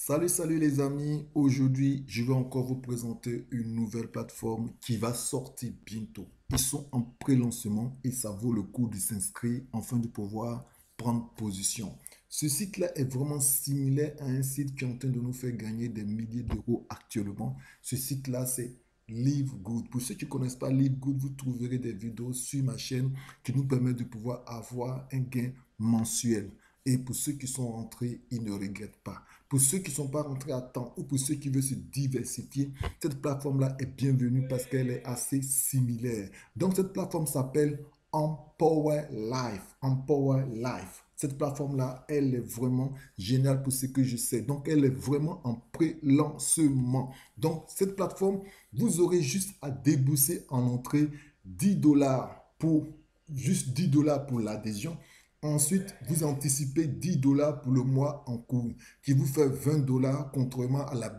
Salut les amis, aujourd'hui je vais encore vous présenter une nouvelle plateforme qui va sortir bientôt. Ils sont en pré-lancement et ça vaut le coup de s'inscrire afin de pouvoir prendre position. Ce site-là est vraiment similaire à un site qui est en train de nous faire gagner des milliers d'euros actuellement. Ce site-là c'est Live Good. Pour ceux qui ne connaissent pas Live Good, vous trouverez des vidéos sur ma chaîne qui nous permettent de pouvoir avoir un gain mensuel. Et pour ceux qui sont rentrés, ils ne regrettent pas. Pour ceux qui ne sont pas rentrés à temps ou pour ceux qui veulent se diversifier, cette plateforme-là est bienvenue parce qu'elle est assez similaire. Donc, cette plateforme s'appelle Empower Life. Empower Life. Cette plateforme-là, elle est vraiment géniale pour ce que je sais. Donc, elle est vraiment en pré-lancement. Donc, cette plateforme, vous aurez juste à débourser en entrée 10 dollars pour juste 10 dollars pour l'adhésion. Ensuite, vous anticipez 10 dollars pour le mois en cours, qui vous fait 20 dollars, contrairement à la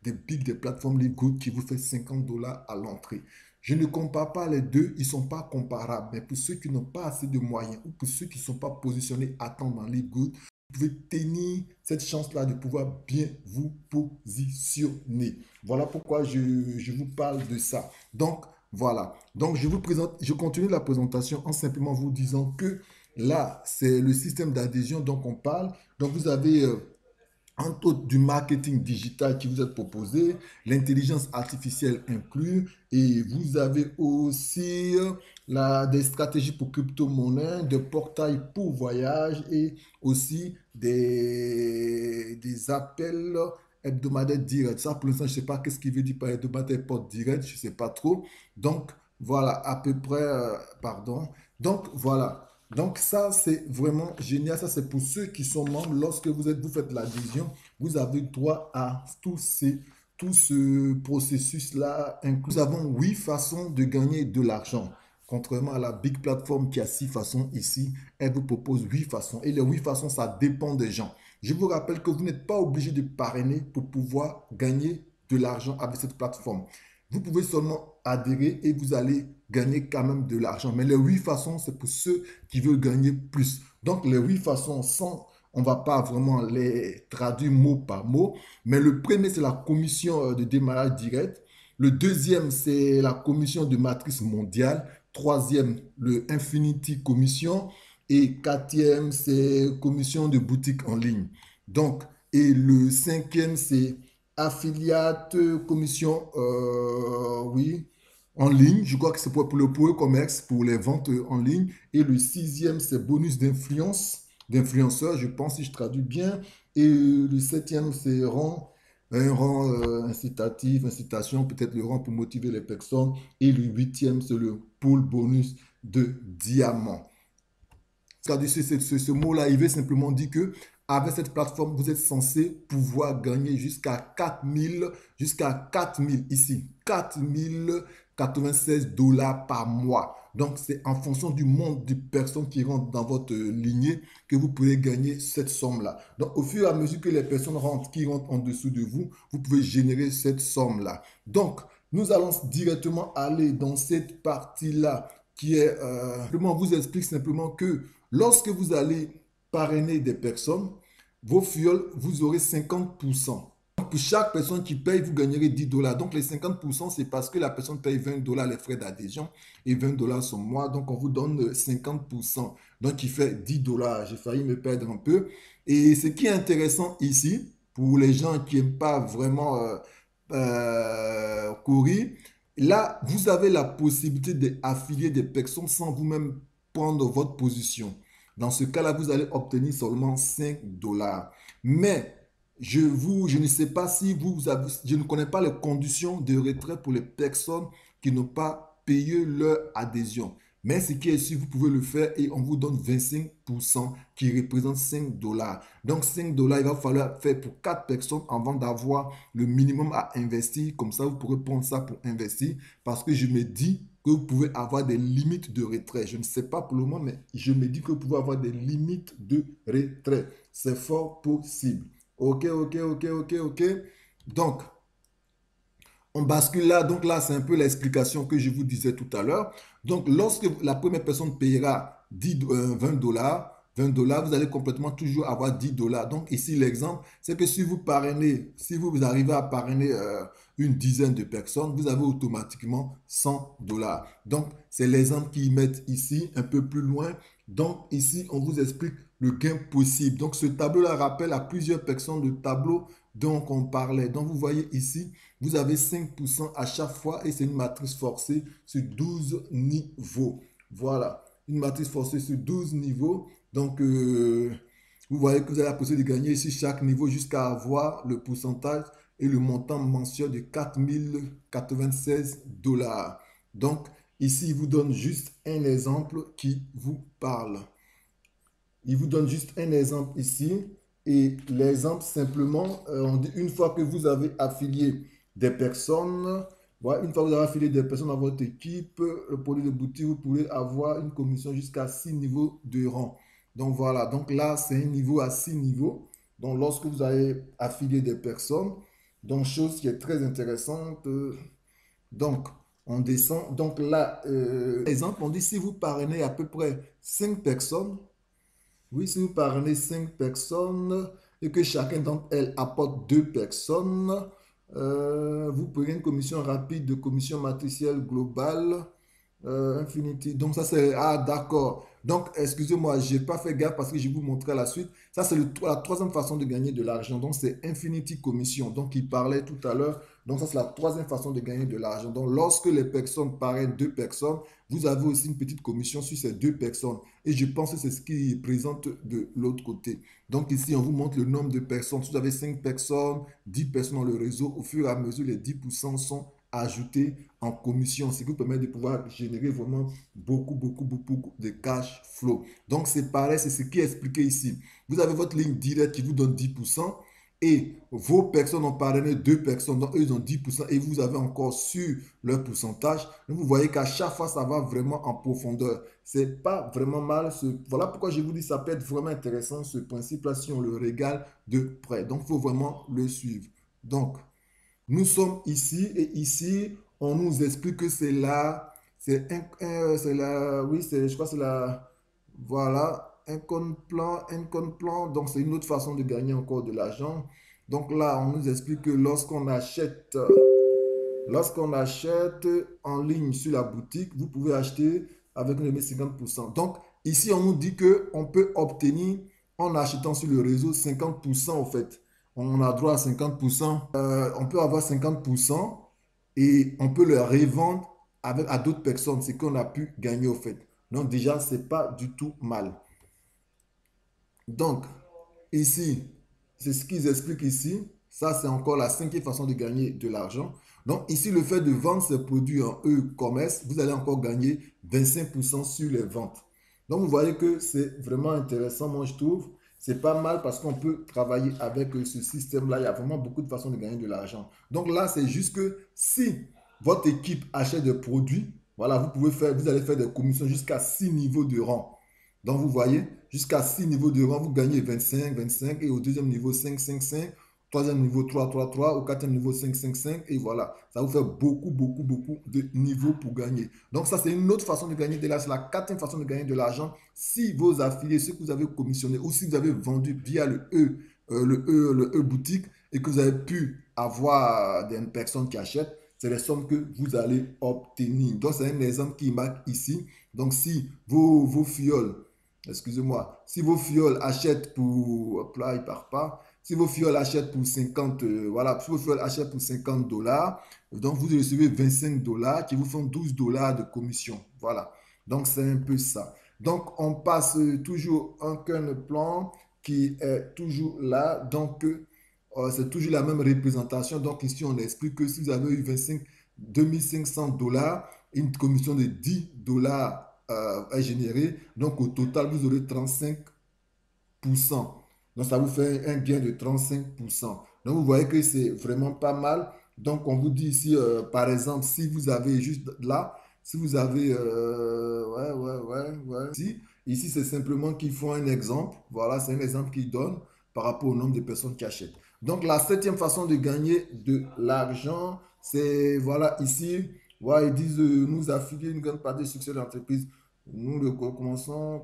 des plateformes LiveGood qui vous fait 50 dollars à l'entrée. Je ne compare pas les deux, ils ne sont pas comparables. Mais pour ceux qui n'ont pas assez de moyens ou pour ceux qui ne sont pas positionnés à temps dans LiveGood, vous pouvez tenir cette chance-là de pouvoir bien vous positionner. Voilà pourquoi je vous parle de ça. Donc, voilà. Donc, je vous présente, je continue la présentation en simplement vous disant que là, c'est le système d'adhésion dont on parle. Donc, vous avez entre autres du marketing digital qui vous est proposé, l'intelligence artificielle inclus, et vous avez aussi des stratégies pour crypto-monnaie, des portails pour voyage et aussi des appels hebdomadaires directs. Ça, pour l'instant, je ne sais pas qu'est-ce qu'il veut dire par hebdomadaire porte direct, je ne sais pas trop. Donc, voilà, à peu près, pardon. Donc, voilà. Donc ça, c'est vraiment génial. Ça, c'est pour ceux qui sont membres. Lorsque vous faites l'adhésion, vous avez droit à tout ce processus-là. Nous avons 8 façons de gagner de l'argent. Contrairement à la big plateforme qui a 6 façons ici, elle vous propose 8 façons. Et les 8 façons, ça dépend des gens. Je vous rappelle que vous n'êtes pas obligé de parrainer pour pouvoir gagner de l'argent avec cette plateforme. Vous pouvez seulement adhérer et vous allez gagner quand même de l'argent. Mais les 8 façons, c'est pour ceux qui veulent gagner plus. Donc, les 8 façons, on ne va pas vraiment les traduire mot par mot. Mais le premier, c'est la commission de démarrage direct. Le deuxième, c'est la commission de matrice mondiale. Troisième, le Infinity Commission. Et quatrième, c'est commission de boutique en ligne. Donc, et le cinquième, c'est affiliate, commission, oui, en ligne. Je crois que c'est pour le e-commerce, pour les ventes en ligne. Et le sixième, c'est bonus d'influence, d'influenceur, je pense, si je traduis bien. Et le septième, c'est un rang incitatif, incitation, peut-être le rang pour motiver les personnes. Et le huitième, c'est le pool bonus de diamant. Ce mot-là, il veut simplement dire que avec cette plateforme, vous êtes censé pouvoir gagner jusqu'à 4000 ici, 4096 dollars par mois. Donc, c'est en fonction du nombre de personnes qui rentrent dans votre lignée que vous pouvez gagner cette somme-là. Donc, au fur et à mesure que les personnes qui rentrent en dessous de vous, vous pouvez générer cette somme-là. Donc, nous allons directement aller dans cette partie-là qui est, je vous explique simplement que lorsque vous allez parrainer des personnes, vos fioles, vous aurez 50%. Donc, pour chaque personne qui paye, vous gagnerez 10 dollars. Donc, les 50%, c'est parce que la personne paye 20 dollars les frais d'adhésion et 20 dollars son mois. Donc, on vous donne 50%. Donc, il fait 10 dollars. J'ai failli me perdre un peu. Et ce qui est intéressant ici, pour les gens qui n'aiment pas vraiment courir, là, vous avez la possibilité d'affilier des personnes sans vous-même prendre votre position. Dans ce cas-là, vous allez obtenir seulement 5 dollars. Mais je ne sais pas si je ne connais pas les conditions de retrait pour les personnes qui n'ont pas payé leur adhésion. Mais ce qui est sûr, vous pouvez le faire et on vous donne 25% qui représente 5 dollars. Donc 5 dollars, il va falloir faire pour 4 personnes avant d'avoir le minimum à investir. Comme ça, vous pourrez prendre ça pour investir parce que je me dis que vous pouvez avoir des limites de retrait. Je ne sais pas pour le moment, mais je me dis que vous pouvez avoir des limites de retrait. C'est fort possible. Ok, ok, ok, ok, ok. Donc, on bascule là. Donc là, c'est un peu l'explication que je vous disais tout à l'heure. Donc, lorsque la première personne payera 20 dollars, $20, vous allez complètement toujours avoir $10. Donc ici, l'exemple, c'est que si vous parrainez, si vous arrivez à parrainer une dizaine de personnes, vous avez automatiquement $100. Donc, c'est l'exemple qu'ils mettent ici, un peu plus loin. Donc ici, on vous explique le gain possible. Donc ce tableau-là rappelle à plusieurs personnes le tableau dont on parlait. Donc vous voyez ici, vous avez 5% à chaque fois et c'est une matrice forcée sur 12 niveaux. Voilà, une matrice forcée sur 12 niveaux. Donc vous voyez que vous avez la possibilité de gagner ici chaque niveau jusqu'à avoir le pourcentage et le montant mensuel de 4096 $. Donc ici, il vous donne juste un exemple qui vous parle. Il vous donne juste un exemple ici. Et l'exemple, simplement, on dit une fois que vous avez affilié des personnes, voilà, une fois que vous avez affilié des personnes dans votre équipe, le produit de boutique, vous pourrez avoir une commission jusqu'à 6 niveaux de rang. Donc voilà, donc là, c'est un niveau à 6 niveaux. Donc lorsque vous avez affilié des personnes, donc chose qui est très intéressante. Donc, on descend. Donc là, exemple, on dit si vous parrainez à peu près 5 personnes, oui, si vous parrainez 5 personnes et que chacun d'entre elles apporte 2 personnes, vous prenez une commission rapide de commission matricielle globale Infinity. Donc ça c'est... Ah d'accord. Donc excusez-moi, je n'ai pas fait gaffe parce que je vais vous montrer la suite. Ça c'est la troisième façon de gagner de l'argent. Donc c'est Infinity Commission. Donc il parlait tout à l'heure. Donc ça c'est la troisième façon de gagner de l'argent. Donc lorsque les personnes parrainent 2 personnes, vous avez aussi une petite commission sur ces 2 personnes. Et je pense que c'est ce qui présente de l'autre côté. Donc ici on vous montre le nombre de personnes. Si vous avez 5 personnes, 10 personnes dans le réseau, au fur et à mesure les 10% sont ajoutés en commission, ce qui vous permet de pouvoir générer vraiment beaucoup de cash flow. Donc, c'est pareil, c'est ce qui est expliqué ici. Vous avez votre ligne directe qui vous donne 10% et vos personnes ont parrainé 2 personnes, donc eux ils ont 10% et vous avez encore sur leur pourcentage. Donc, vous voyez qu'à chaque fois, ça va vraiment en profondeur. C'est pas vraiment mal. Voilà pourquoi je vous dis ça peut être vraiment intéressant ce principe-là si on le regarde de près. Donc, il faut vraiment le suivre. Donc, nous sommes ici et ici, on nous explique que c'est là, c'est là, oui, je crois que c'est là, voilà, un compte plan, donc c'est une autre façon de gagner encore de l'argent. Donc là, on nous explique que lorsqu'on achète en ligne sur la boutique, vous pouvez acheter avec une remise 50%. Donc ici, on nous dit qu'on peut obtenir en achetant sur le réseau 50% en fait. On a droit à 50%. On peut avoir 50% et on peut le revendre à d'autres personnes, ce qu'on a pu gagner au fait. Donc déjà, c'est pas du tout mal. Donc, ici, c'est ce qu'ils expliquent ici. Ça, c'est encore la cinquième façon de gagner de l'argent. Donc, ici, le fait de vendre ces produits en e-commerce, vous allez encore gagner 25% sur les ventes. Donc, vous voyez que c'est vraiment intéressant, moi, je trouve. C'est pas mal parce qu'on peut travailler avec ce système-là. Il y a vraiment beaucoup de façons de gagner de l'argent. Donc là, c'est juste que si votre équipe achète des produits, voilà, vous allez faire des commissions jusqu'à 6 niveaux de rang. Donc, vous voyez, jusqu'à 6 niveaux de rang, vous gagnez 25 et au deuxième niveau, 5 troisième niveau, 3 au quatrième niveau, 5 et voilà. Ça vous fait beaucoup de niveaux pour gagner. Donc, ça, c'est une autre façon de gagner de l'argent. C'est la quatrième façon de gagner de l'argent. Si vos affiliés, ceux que vous avez commissionnés ou si vous avez vendu via le e-boutique et que vous avez pu avoir des personnes qui achètent, c'est les sommes que vous allez obtenir. Donc, c'est un exemple qui marque ici. Donc, si vos fioles excusez-moi, si vos fioles achètent pour, hop là, il part pas, si vos fioles achètent pour 50, voilà, si vos fioles achètent pour $50, donc vous recevez $25 qui vous font $12 de commission. Voilà. Donc, c'est un peu ça. Donc, on passe toujours un plan qui est toujours là. Donc, c'est toujours la même représentation. Donc, ici, on explique que si vous avez eu 2500 $, une commission de $10 est générée. Donc, au total, vous aurez 35%. Donc, ça vous fait un gain de 35%. Donc, vous voyez que c'est vraiment pas mal. Donc, on vous dit ici, par exemple, si vous avez juste là, si vous avez, ici, c'est simplement qu'ils font un exemple. Voilà, c'est un exemple qu'ils donnent par rapport au nombre de personnes qui achètent. Donc, la septième façon de gagner de l'argent, c'est, voilà, ici, voilà, ils disent, nous affilier une grande partie du succès de l'entreprise. Nous le commençons.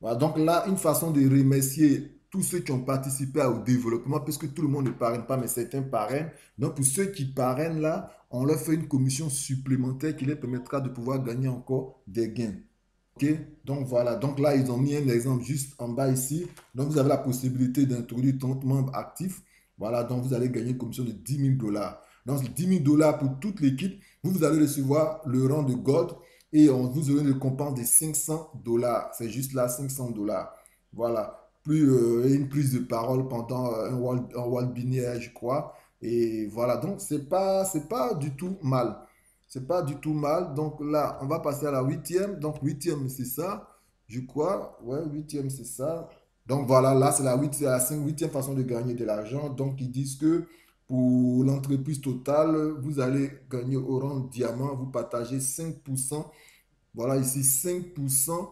Voilà, donc là, une façon de remercier tous ceux qui ont participé au développement, puisque tout le monde ne parraine pas, mais certains parrainent. Donc, pour ceux qui parrainent là, on leur fait une commission supplémentaire qui leur permettra de pouvoir gagner encore des gains. OK? Donc, voilà. Donc là, ils ont mis un exemple juste en bas ici. Donc, vous avez la possibilité d'introduire 30 membres actifs. Voilà. Donc, vous allez gagner une commission de 10 000 $. Donc, 10 000 $ pour toute l'équipe. Vous allez recevoir le rang de Gold et on vous aurez une récompense de 500 $. C'est juste là, 500 $. Voilà. Plus une prise de parole pendant un Walt binaire, je crois. Et voilà. Donc, c'est pas du tout mal. C'est pas du tout mal. Donc là, on va passer à la huitième. Donc, huitième, c'est ça, je crois. Ouais, huitième, c'est ça. Donc voilà, là, c'est la huitième façon de gagner de l'argent. Donc, ils disent que pour l'entreprise totale, vous allez gagner au rang diamant, vous partagez 5%. Voilà, ici, 5%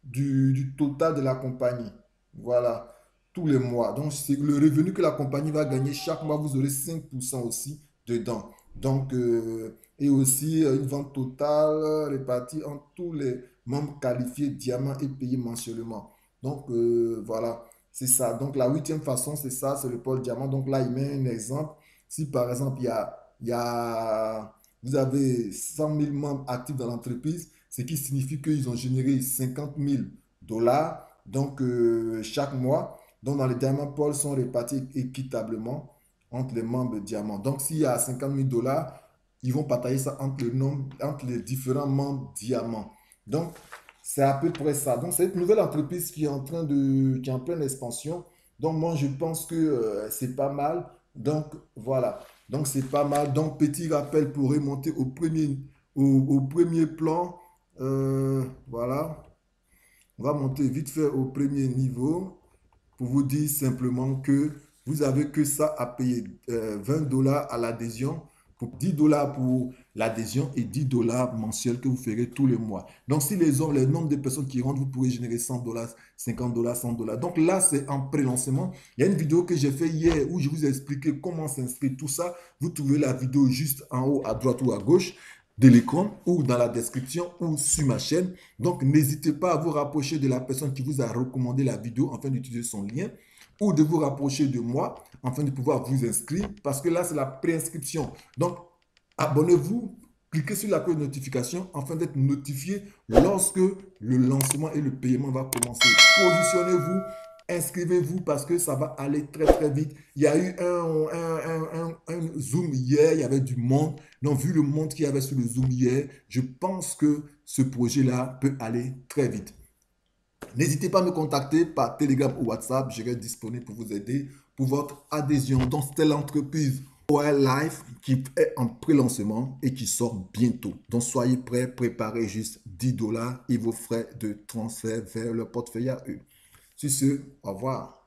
du total de la compagnie. Voilà, tous les mois. Donc, c'est le revenu que la compagnie va gagner chaque mois, vous aurez 5% aussi dedans. Donc, et aussi une vente totale répartie entre tous les membres qualifiés diamant et payés mensuellement. Donc, voilà, c'est ça. Donc, la huitième façon, c'est ça, c'est le pôle diamant. Donc, là, il met un exemple. Si par exemple, vous avez 100 000 membres actifs dans l'entreprise, ce qui signifie qu'ils ont généré 50 000 $ donc chaque mois. Donc, dans les diamants, Paul sont répartis équitablement entre les membres diamants. Donc, s'il y a 50 000 $, ils vont partager ça entre les différents membres diamants. Donc, c'est à peu près ça. Donc, c'est une nouvelle entreprise qui est qui est en pleine expansion. Donc, moi, je pense que c'est pas mal. Donc, voilà. Donc, c'est pas mal. Donc, petit rappel pour remonter au premier plan. Voilà. On va monter vite fait au premier niveau pour vous dire simplement que vous avez que ça à payer 20 $ à l'adhésion, pour 10 $ pour l'adhésion et 10 $ mensuels que vous ferez tous les mois. Donc, si les nombres de personnes qui rentrent, vous pourrez générer 100 $, 50 $, 100 $. Donc là, c'est en pré-lancement. Il y a une vidéo que j'ai fait hier où je vous ai expliqué comment s'inscrire, tout ça. Vous trouvez la vidéo juste en haut, à droite ou à gauche de l'écran ou dans la description ou sur ma chaîne. Donc, n'hésitez pas à vous rapprocher de la personne qui vous a recommandé la vidéo afin d'utiliser son lien ou de vous rapprocher de moi afin de pouvoir vous inscrire parce que là, c'est la préinscription. Donc, abonnez-vous, cliquez sur la cloche de notification afin d'être notifié lorsque le lancement et le paiement va commencer. Positionnez-vous, inscrivez-vous parce que ça va aller très très vite. Il y a eu un Zoom hier, il y avait du monde. Donc, vu le monde qu'il y avait sur le Zoom hier, je pense que ce projet-là peut aller très vite. N'hésitez pas à me contacter par Telegram ou WhatsApp. Je serai disponible pour vous aider pour votre adhésion. Donc, c'était l'entreprise OL Life qui est en pré-lancement et qui sort bientôt. Donc, soyez prêts, préparez juste 10 $ et vos frais de transfert vers leur portefeuille à eux. Sur ce, au revoir.